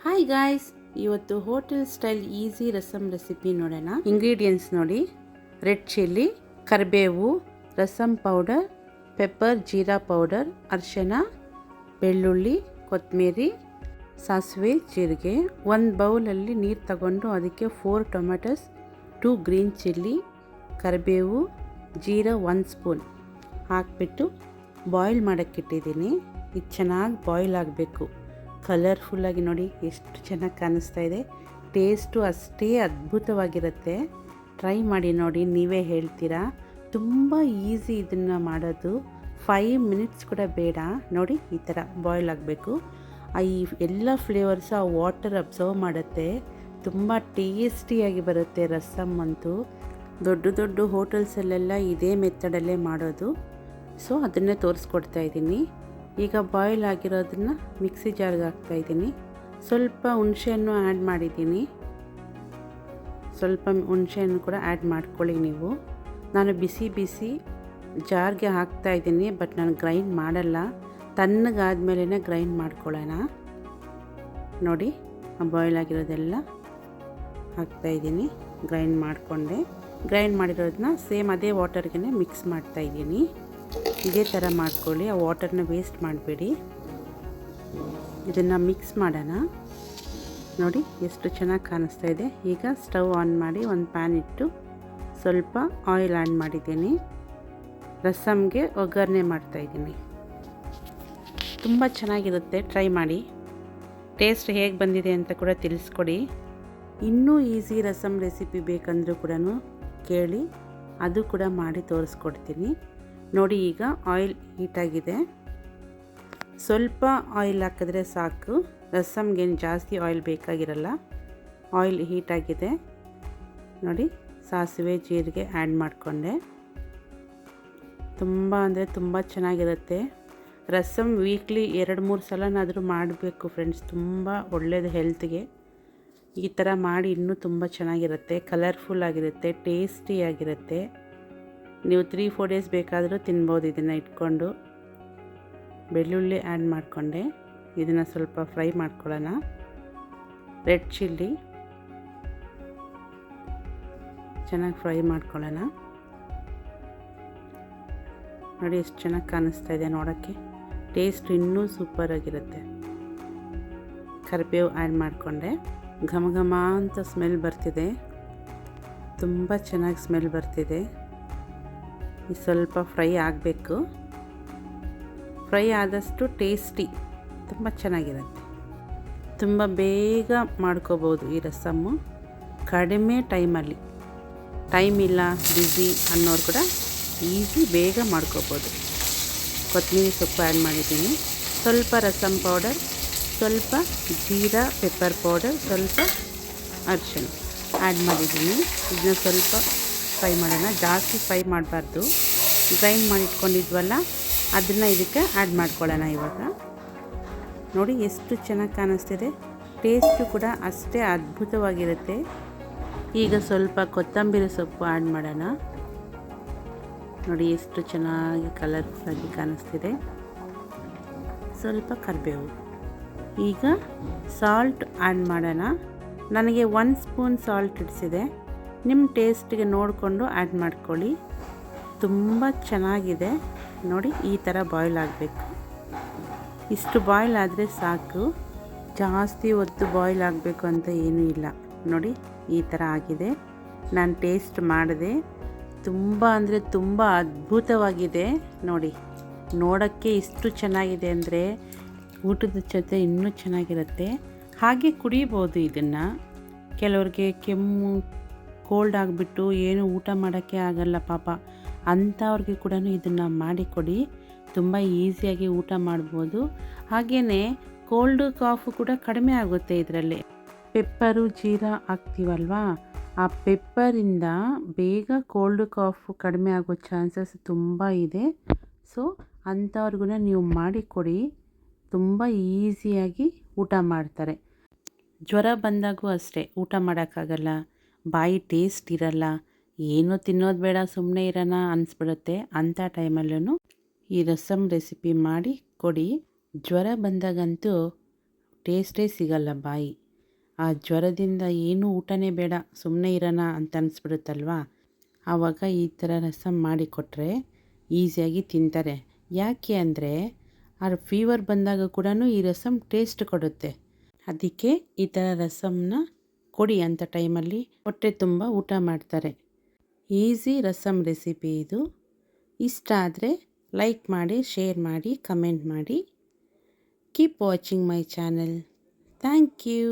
Hi guys, ಇವತ್ತು hotel style easy rasam recipe ನೋಡೋಣ. Ingredients ನೋಡಿ: ರೆಡ್ ಚಿಲ್ಲಿ, ಕರಿಬೇವು, rasam powder, pepper, jeera powder, ಅರಿಶಿನ, ಬೆಳ್ಳುಳ್ಳಿ, ಕೊತ್ತಂಬರಿ, ಸಾಸಿವೆ, ಜೀರಿಗೆ. ಒಂದು ಬೌಲಲ್ಲಿ ನೀರು ತಗೊಂಡು ಅದಕ್ಕೆ 4 ಟೊಮೆಟೊಸ್, 2 ಗ್ರೀನ್ ಚಿಲ್ಲಿ, ಕರಿಬೇವು, ಜೀರಾ 1 ಸ್ಪೂನ್ ಹಾಕಿಬಿಟ್ಟು ಬಾಯ್ಲ್ ಮಾಡೋಕ್ಕಿಟ್ಟಿದ್ದೀನಿ. ಇದು ಚೆನ್ನಾಗಿ ಬಾಯ್ಲ್ ಆಗಬೇಕು. ಕಲರ್ಫುಲ್ಲಾಗಿ ನೋಡಿ ಎಷ್ಟು ಚೆನ್ನಾಗಿ ಕಾಣಿಸ್ತಾ ಇದೆ. ಟೇಸ್ಟು ಅಷ್ಟೇ ಅದ್ಭುತವಾಗಿರುತ್ತೆ. ಟ್ರೈ ಮಾಡಿ ನೋಡಿ, ನೀವೇ ಹೇಳ್ತೀರಾ. ತುಂಬ ಈಸಿ ಇದನ್ನು ಮಾಡೋದು. 5 ಮಿನಿಟ್ಸ್ ಕೂಡ ಬೇಡ. ನೋಡಿ ಈ ಥರ ಬಾಯ್ಲ್ ಆಗಬೇಕು. ಈ ಎಲ್ಲ ಫ್ಲೇವರ್ಸು ಆ ವಾಟರ್ ಅಬ್ಸರ್ವ್ ಮಾಡುತ್ತೆ. ತುಂಬ ಟೇಸ್ಟಿಯಾಗಿ ಬರುತ್ತೆ ರಸಮ್ ಅಂತೂ. ದೊಡ್ಡ ದೊಡ್ಡ ಹೋಟೆಲ್ಸಲ್ಲೆಲ್ಲ ಇದೇ ಮೆಥಡಲ್ಲೇ ಮಾಡೋದು. ಸೊ ಅದನ್ನೇ ತೋರಿಸ್ಕೊಡ್ತಾ ಇದ್ದೀನಿ. ಈಗ ಬಾಯ್ಲ್ ಆಗಿರೋದನ್ನು ಮಿಕ್ಸಿ ಜಾರ್ಗೆ ಹಾಕ್ತಾಯಿದ್ದೀನಿ. ಸ್ವಲ್ಪ ಹುಣಸೆಹಣ್ಣು ಆ್ಯಡ್ ಮಾಡಿದ್ದೀನಿ. ಸ್ವಲ್ಪ ಹುಣಸೆಹಣ್ಣು ಕೂಡ ಆ್ಯಡ್ ಮಾಡ್ಕೊಳ್ಳಿ ನೀವು. ನಾನು ಬಿಸಿ ಜಾರ್ಗೆ ಹಾಕ್ತಾಯಿದ್ದೀನಿ, ಬಟ್ ನಾನು ಗ್ರೈಂಡ್ ಮಾಡಲ್ಲ. ತಣ್ಣಗಾದ್ಮೇಲೆ ಗ್ರೈಂಡ್ ಮಾಡ್ಕೊಳ್ಳೋಣ. ನೋಡಿ ಬಾಯ್ಲ್ ಆಗಿರೋದೆಲ್ಲ ಹಾಕ್ತಾಯಿದ್ದೀನಿ. ಗ್ರೈಂಡ್ ಮಾಡಿಕೊಂಡೆ. ಗ್ರೈಂಡ್ ಮಾಡಿರೋದನ್ನ ಸೇಮ್ ಅದೇ ವಾಟರ್ಗೆ ಮಿಕ್ಸ್ ಮಾಡ್ತಾಯಿದ್ದೀನಿ. ಇದೇ ಥರ ಮಾಡ್ಕೊಳ್ಳಿ, ಆ ವಾಟರ್ನ ವೇಸ್ಟ್ ಮಾಡಬೇಡಿ. ಇದನ್ನು ಮಿಕ್ಸ್ ಮಾಡೋಣ. ನೋಡಿ ಎಷ್ಟು ಚೆನ್ನಾಗಿ ಕಾಣಿಸ್ತಾ ಇದೆ. ಈಗ ಸ್ಟವ್ ಆನ್ ಮಾಡಿ ಒಂದು ಪ್ಯಾನ್ ಇಟ್ಟು ಸ್ವಲ್ಪ ಆಯಿಲ್ ಆ್ಯಡ್ ಮಾಡಿದ್ದೀನಿ. ರಸಮ್ಗೆ ಒಗ್ಗರಣೆ ಮಾಡ್ತಾಯಿದ್ದೀನಿ. ತುಂಬ ಚೆನ್ನಾಗಿರುತ್ತೆ, ಟ್ರೈ ಮಾಡಿ. ಟೇಸ್ಟ್ ಹೇಗೆ ಬಂದಿದೆ ಅಂತ ಕೂಡ ತಿಳಿಸ್ಕೊಡಿ. ಇನ್ನೂ ಈಸಿ ರಸಮ್ ರೆಸಿಪಿ ಬೇಕಂದರೂ ಕೂಡ ಕೇಳಿ, ಅದು ಕೂಡ ಮಾಡಿ ತೋರಿಸ್ಕೊಡ್ತೀನಿ. ನೋಡಿ ಈಗ ಆಯಿಲ್ ಹೀಟಾಗಿದೆ. ಸ್ವಲ್ಪ ಆಯಿಲ್ ಹಾಕಿದ್ರೆ ಸಾಕು. ರಸಮ್ಗೇನು ಜಾಸ್ತಿ ಆಯಿಲ್ ಬೇಕಾಗಿರಲ್ಲ. ಆಯಿಲ್ ಹೀಟಾಗಿದೆ. ನೋಡಿ ಸಾಸಿವೆ, ಜೀರಿಗೆ ಆ್ಯಡ್ ಮಾಡಿಕೊಂಡೆ. ತುಂಬ ಅಂದರೆ ತುಂಬ ಚೆನ್ನಾಗಿರುತ್ತೆ. ರಸಮ್ ವೀಕ್ಲಿ 2-3 ಸಲನಾದರೂ ಮಾಡಬೇಕು ಫ್ರೆಂಡ್ಸ್. ತುಂಬ ಒಳ್ಳೆಯದು ಹೆಲ್ತ್ಗೆ. ಈ ಥರ ಮಾಡಿ ಇನ್ನೂ ತುಂಬ ಚೆನ್ನಾಗಿರುತ್ತೆ. ಕಲರ್ಫುಲ್ ಆಗಿರುತ್ತೆ, ಟೇಸ್ಟಿಯಾಗಿರುತ್ತೆ. ನೀವು 3-4 ಡೇಸ್ ಬೇಕಾದರೂ ತಿನ್ಬೋದು ಇದನ್ನು ಇಟ್ಕೊಂಡು. ಬೆಳ್ಳುಳ್ಳಿ ಆ್ಯಡ್ ಮಾಡಿಕೊಂಡೆ. ಇದನ್ನು ಸ್ವಲ್ಪ ಫ್ರೈ ಮಾಡ್ಕೊಳ್ಳೋಣ. ರೆಡ್ ಚಿಲ್ಲಿ ಚೆನ್ನಾಗಿ ಫ್ರೈ ಮಾಡ್ಕೊಳ್ಳೋಣ. ನೋಡಿ ಎಷ್ಟು ಚೆನ್ನಾಗಿ ಕಾಣಿಸ್ತಾ ಇದೆ ನೋಡೋಕ್ಕೆ. ಟೇಸ್ಟ್ ಇನ್ನೂ ಸೂಪರಾಗಿರುತ್ತೆ. ಕರಿಬೇವು ಆ್ಯಡ್ ಮಾಡಿಕೊಂಡೆ. ಘಮ ಘಮ ಅಂತ ಸ್ಮೆಲ್ ಬರ್ತಿದೆ. ತುಂಬ ಚೆನ್ನಾಗಿ ಸ್ಮೆಲ್ ಬರ್ತಿದೆ. ಸ್ವಲ್ಪ ಫ್ರೈ ಆಗಬೇಕು. ಫ್ರೈ ಆದಷ್ಟು ಟೇಸ್ಟಿ, ತುಂಬ ಚೆನ್ನಾಗಿರುತ್ತೆ. ತುಂಬ ಬೇಗ ಮಾಡ್ಕೋಬೋದು ಈ ರಸಮ್ಮು. ಕಡಿಮೆ ಟೈಮಲ್ಲಿ, ಟೈಮ್ ಇಲ್ಲ, ಬ್ಯುಸಿ ಅನ್ನೋರು ಕೂಡ ಈಸಿ ಬೇಗ ಮಾಡ್ಕೋಬೋದು. ಕೊತ್ತಂಬರಿ ಸೊಪ್ಪು ಆ್ಯಡ್ ಮಾಡಿದ್ದೀನಿ. ಸ್ವಲ್ಪ ರಸಮ್ ಪೌಡರ್, ಸ್ವಲ್ಪ ಜೀರಾ ಪೆಪ್ಪರ್ ಪೌಡರ್, ಸ್ವಲ್ಪ ಅರಿಶಿನ ಆ್ಯಡ್ ಮಾಡಿದ್ದೀನಿ. ಇದನ್ನ ಸ್ವಲ್ಪ ಫ್ರೈ ಮಾಡೋಣ. ಜಾಸ್ತಿ ಫ್ರೈ ಮಾಡಬಾರ್ದು. ಗ್ರೈಂಡ್ ಮಾಡಿಟ್ಕೊಂಡಿದ್ವಲ್ಲ ಅದನ್ನು ಇದಕ್ಕೆ ಆ್ಯಡ್ ಮಾಡ್ಕೊಳ್ಳೋಣ ಇವಾಗ. ನೋಡಿ ಎಷ್ಟು ಚೆನ್ನಾಗಿ ಕಾಣಿಸ್ತಿದೆ. ಟೇಸ್ಟು ಕೂಡ ಅಷ್ಟೇ ಅದ್ಭುತವಾಗಿರುತ್ತೆ. ಈಗ ಸ್ವಲ್ಪ ಕೊತ್ತಂಬರಿ ಸೊಪ್ಪು ಆ್ಯಡ್ ಮಾಡೋಣ. ನೋಡಿ ಎಷ್ಟು ಚೆನ್ನಾಗಿ ಕಲರ್ಫುಲ್ಲಾಗಿ ಕಾಣಿಸ್ತಿದೆ. ಸ್ವಲ್ಪ ಕರಿಬೇವು. ಈಗ ಸಾಲ್ಟ್ ಆ್ಯಡ್ ಮಾಡೋಣ. ನನಗೆ 1 ಸ್ಪೂನ್ ಸಾಲ್ಟ್ ಇಡಿಸಿದೆ. ನಿಮ್ಮ ಟೇಸ್ಟಿಗೆ ನೋಡಿಕೊಂಡು ಆ್ಯಡ್ ಮಾಡ್ಕೊಳ್ಳಿ. ತುಂಬ ಚೆನ್ನಾಗಿದೆ. ನೋಡಿ ಈ ಥರ ಬಾಯ್ಲ್ ಆಗಬೇಕು. ಇಷ್ಟು ಬಾಯ್ಲ್ ಆದರೆ ಸಾಕು. ಜಾಸ್ತಿ ಹೊತ್ತು ಬಾಯ್ಲ್ ಆಗಬೇಕು ಅಂತ ಏನೂ ಇಲ್ಲ. ನೋಡಿ ಈ ಥರ ಆಗಿದೆ. ನಾನು ಟೇಸ್ಟ್ ಮಾಡಿದೆ. ತುಂಬ ಅಂದರೆ ತುಂಬ ಅದ್ಭುತವಾಗಿದೆ. ನೋಡಿ ನೋಡೋಕ್ಕೆ ಇಷ್ಟು ಚೆನ್ನಾಗಿದೆ ಅಂದರೆ ಊಟದ ಜೊತೆ ಇನ್ನೂ ಚೆನ್ನಾಗಿರುತ್ತೆ. ಹಾಗೆ ಕುಡಿಬೋದು ಇದನ್ನು. ಕೆಲವ್ರಿಗೆ ಕೆಮ್ಮು, ಕೋಲ್ಡ್ ಆಗಿಬಿಟ್ಟು ಏನು ಊಟ ಮಾಡೋಕ್ಕೆ ಆಗಲ್ಲ ಪಾಪ, ಅಂಥವ್ರಿಗೆ ಕೂಡ ಇದನ್ನು ಮಾಡಿಕೊಡಿ. ತುಂಬ ಈಸಿಯಾಗಿ ಊಟ ಮಾಡ್ಬೋದು. ಹಾಗೆಯೇ ಕೋಲ್ಡು ಕಾಫು ಕೂಡ ಕಡಿಮೆ ಆಗುತ್ತೆ ಇದರಲ್ಲಿ. ಪೆಪ್ಪರು, ಜೀರಾ ಹಾಕ್ತೀವಲ್ವಾ, ಆ ಪೆಪ್ಪರಿಂದ ಬೇಗ ಕೋಲ್ಡು ಕಾಫು ಕಡಿಮೆ ಆಗೋ ಚಾನ್ಸಸ್ ತುಂಬ ಇದೆ. ಸೊ ಅಂಥವ್ರಿಗೂ ನೀವು ಮಾಡಿಕೊಡಿ. ತುಂಬ ಈಸಿಯಾಗಿ ಊಟ ಮಾಡ್ತಾರೆ. ಜ್ವರ ಬಂದಾಗೂ ಅಷ್ಟೇ, ಊಟ ಮಾಡೋಕ್ಕಾಗಲ್ಲ, ಬಾಯಿ ಟೇಸ್ಟ್ ಇರಲ್ಲ, ಏನೂ ತಿನ್ನೋದು ಬೇಡ, ಸುಮ್ಮನೆ ಇರೋಣ ಅನಿಸ್ಬಿಡುತ್ತೆ. ಅಂಥ ಟೈಮಲ್ಲೂ ಈ ರಸಮ್ ರೆಸಿಪಿ ಮಾಡಿ ಕೊಡಿ. ಜ್ವರ ಬಂದಾಗಂತೂ ಟೇಸ್ಟೇ ಸಿಗಲ್ಲ ಬಾಯಿ. ಆ ಜ್ವರದಿಂದ ಏನೂ ಊಟನೇ ಬೇಡ, ಸುಮ್ಮನೆ ಇರೋಣ ಅಂತ ಅನಿಸ್ಬಿಡುತ್ತಲ್ವಾ. ಆವಾಗ ಈ ಥರ ರಸಮ್ ಮಾಡಿಕೊಟ್ರೆ ಈಸಿಯಾಗಿ ತಿಂತಾರೆ. ಯಾಕೆ ಅಂದರೆ ಆ ಫೀವರ್ ಬಂದಾಗ ಕೂಡ ಈ ರಸಮ್ ಟೇಸ್ಟ್ ಕೊಡುತ್ತೆ. ಅದಕ್ಕೆ ಈ ಥರ ರಸಮ್ನ ಕೊಡಿ ಅಂಥ ಟೈಮಲ್ಲಿ ಹೊಟ್ಟೆ ತುಂಬ ಊಟ ಮಾಡ್ತಾರೆ. ಈಸಿ ರಸಮ್ ರೆಸಿಪಿ ಇದು. ಇಷ್ಟ ಆದರೆ ಲೈಕ್ ಮಾಡಿ, ಶೇರ್ ಮಾಡಿ, ಕಮೆಂಟ್ ಮಾಡಿ. Keep watching my channel. Thank you.